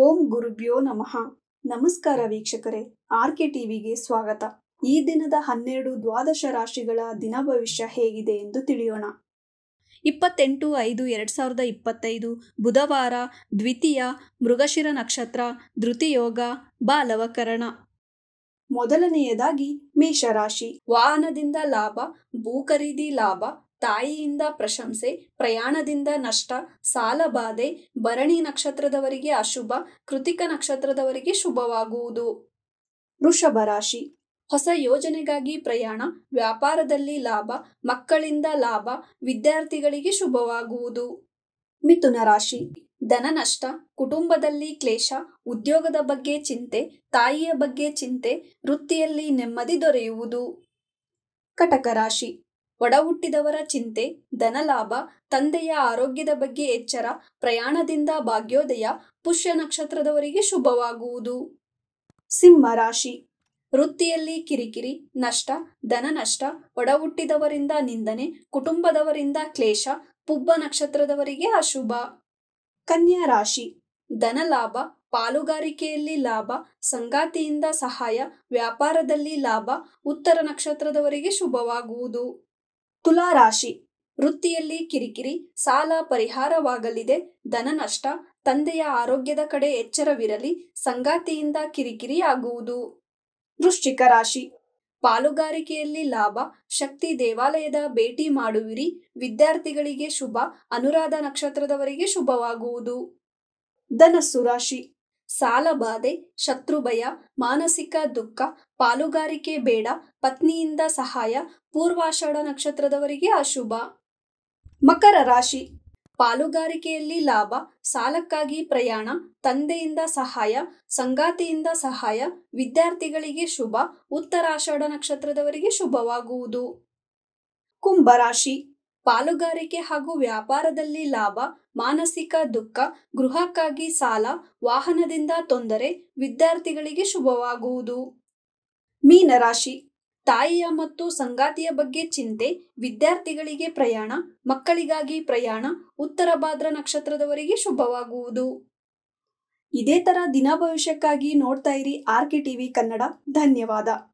ಓಂ ಗುರುಭ್ಯೋ ನಮಃ. ನಮಸ್ಕಾರ ವೀಕ್ಷಕರೇ, ಆರ್ಕೆ ಟಿವಿಗೆ ಸ್ವಾಗತ. ಈ ದಿನದ 12 ದ್ವಾದಶ ರಾಶಿಗಳ ದಿನ ಭವಿಷ್ಯ ಹೇಗಿದೆ ಎಂದು ತಿಳಿಯೋಣ. 28/5/2025 ಬುಧವಾರ, ದ್ವಿತೀಯ, ಮೃಗಶಿರ ನಕ್ಷತ್ರ, ಧೃತಿಯೋಗ, ಬಾಲವಕರಣ. ಮೊದಲನೆಯದಾಗಿ ಮೇಷರಾಶಿ. ವಾಹನದಿಂದ ಲಾಭ, ಭೂ ಖರೀದಿ ಲಾಭ, ತಾಯಿಯಿಂದ ಪ್ರಶಂಸೆ, ಪ್ರಯಾಣದಿಂದ ನಷ್ಟ, ಸಾಲಬಾಧೆ. ಭರಣಿ ನಕ್ಷತ್ರದವರಿಗೆ ಅಶುಭ, ಕೃತಿಕ ನಕ್ಷತ್ರದವರಿಗೆ ಶುಭವಾಗುವುದು. ವೃಷಭ ರಾಶಿ. ಹೊಸ ಯೋಜನೆಗಾಗಿ ಪ್ರಯಾಣ, ವ್ಯಾಪಾರದಲ್ಲಿ ಲಾಭ, ಮಕ್ಕಳಿಂದ ಲಾಭ, ವಿದ್ಯಾರ್ಥಿಗಳಿಗೆ ಶುಭವಾಗುವುದು. ಮಿಥುನ ರಾಶಿ. ಧನ ನಷ್ಟ, ಕುಟುಂಬದಲ್ಲಿ ಕ್ಲೇಶ, ಉದ್ಯೋಗದ ಬಗ್ಗೆ ಚಿಂತೆ, ತಾಯಿಯ ಬಗ್ಗೆ ಚಿಂತೆ, ವೃತ್ತಿಯಲ್ಲಿ ನೆಮ್ಮದಿ ದೊರೆಯುವುದು. ಕಟಕ ರಾಶಿ. ಒಡ ಹುಟ್ಟಿದವರ ಚಿಂತೆ, ಧನಲಾಭ, ತಂದೆಯ ಆರೋಗ್ಯದ ಬಗ್ಗೆ ಎಚ್ಚರ, ಪ್ರಯಾಣದಿಂದ ಭಾಗ್ಯೋದಯ, ಪುಷ್ಯ ನಕ್ಷತ್ರದವರಿಗೆ ಶುಭವಾಗುವುದು. ಸಿಂಹ ರಾಶಿ. ವೃತ್ತಿಯಲ್ಲಿ ಕಿರಿಕಿರಿ, ನಷ್ಟ, ಧನ ನಷ್ಟ, ಒಡ ಹುಟ್ಟಿದವರಿಂದ ನಿಂದನೆ, ಕುಟುಂಬದವರಿಂದ ಕ್ಲೇಶ, ಪುಬ್ಬ ನಕ್ಷತ್ರದವರಿಗೆ ಅಶುಭ. ಕನ್ಯಾ ರಾಶಿ. ಧನಲಾಭ, ಪಾಲುಗಾರಿಕೆಯಲ್ಲಿ ಲಾಭ, ಸಂಗಾತಿಯಿಂದ ಸಹಾಯ, ವ್ಯಾಪಾರದಲ್ಲಿ ಲಾಭ, ಉತ್ತರ ನಕ್ಷತ್ರದವರಿಗೆ ಶುಭವಾಗುವುದು. ತುಲಾ ರಾಶಿ. ವೃತ್ತಿಯಲ್ಲಿ ಕಿರಿಕಿರಿ, ಸಾಲ ಪರಿಹಾರವಾಗಲಿದೆ, ಧನ ನಷ್ಟ, ತಂದೆಯ ಆರೋಗ್ಯದ ಕಡೆ ಎಚ್ಚರವಿರಲಿ, ಸಂಗಾತಿಯಿಂದ ಕಿರಿಕಿರಿ ಆಗುವುದು. ವೃಶ್ಚಿಕ ರಾಶಿ. ಪಾಲುಗಾರಿಕೆಯಲ್ಲಿ ಲಾಭ, ಶಕ್ತಿ ದೇವಾಲಯದ ಭೇಟಿ ಮಾಡುವಿರಿ, ವಿದ್ಯಾರ್ಥಿಗಳಿಗೆ ಶುಭ, ಅನುರಾಧ ನಕ್ಷತ್ರದವರಿಗೆ ಶುಭವಾಗುವುದು. ಧನಸ್ಸು ರಾಶಿ. ಸಾಲಬಾಧೆ, ಶತ್ರುಭಯ, ಮಾನಸಿಕ ದುಃಖ, ಪಾಲುಗಾರಿಕೆ ಬೇಡ, ಪತ್ನಿಯಿಂದ ಸಹಾಯ, ಪೂರ್ವಾಷಾಢ ನಕ್ಷತ್ರದವರಿಗೆ ಅಶುಭ. ಮಕರ ರಾಶಿ. ಪಾಲುಗಾರಿಕೆಯಲ್ಲಿ ಲಾಭ, ಸಾಲಕ್ಕಾಗಿ ಪ್ರಯಾಣ, ತಂದೆಯಿಂದ ಸಹಾಯ, ಸಂಗಾತಿಯಿಂದ ಸಹಾಯ, ವಿದ್ಯಾರ್ಥಿಗಳಿಗೆ ಶುಭ, ಉತ್ತರಾಷಾಢ ನಕ್ಷತ್ರದವರಿಗೆ ಶುಭವಾಗುವುದು. ಕುಂಭರಾಶಿ. ಪಾಲುಗಾರಿಕೆ ಹಾಗೂ ವ್ಯಾಪಾರದಲ್ಲಿ ಲಾಭ, ಮಾನಸಿಕ ದುಃಖ, ಗೃಹಕ್ಕಾಗಿ ಸಾಲ, ವಾಹನದಿಂದ ತೊಂದರೆ, ವಿದ್ಯಾರ್ಥಿಗಳಿಗೆ ಶುಭವಾಗುವುದು. ಮೀನರಾಶಿ. ತಾಯಿಯ ಮತ್ತು ಸಂಗಾತಿಯ ಬಗ್ಗೆ ಚಿಂತೆ, ವಿದ್ಯಾರ್ಥಿಗಳಿಗೆ ಪ್ರಯಾಣ, ಮಕ್ಕಳಿಗಾಗಿ ಪ್ರಯಾಣ, ಉತ್ತರ ಭಾದ್ರ ನಕ್ಷತ್ರದವರಿಗೆ ಶುಭವಾಗುವುದು. ಇದೇ ತರ ದಿನ ಭವಿಷ್ಯಕ್ಕಾಗಿ ನೋಡ್ತಾ ಇರಿ ಆರ್ಕೆ ಟಿವಿ ಕನ್ನಡ. ಧನ್ಯವಾದ.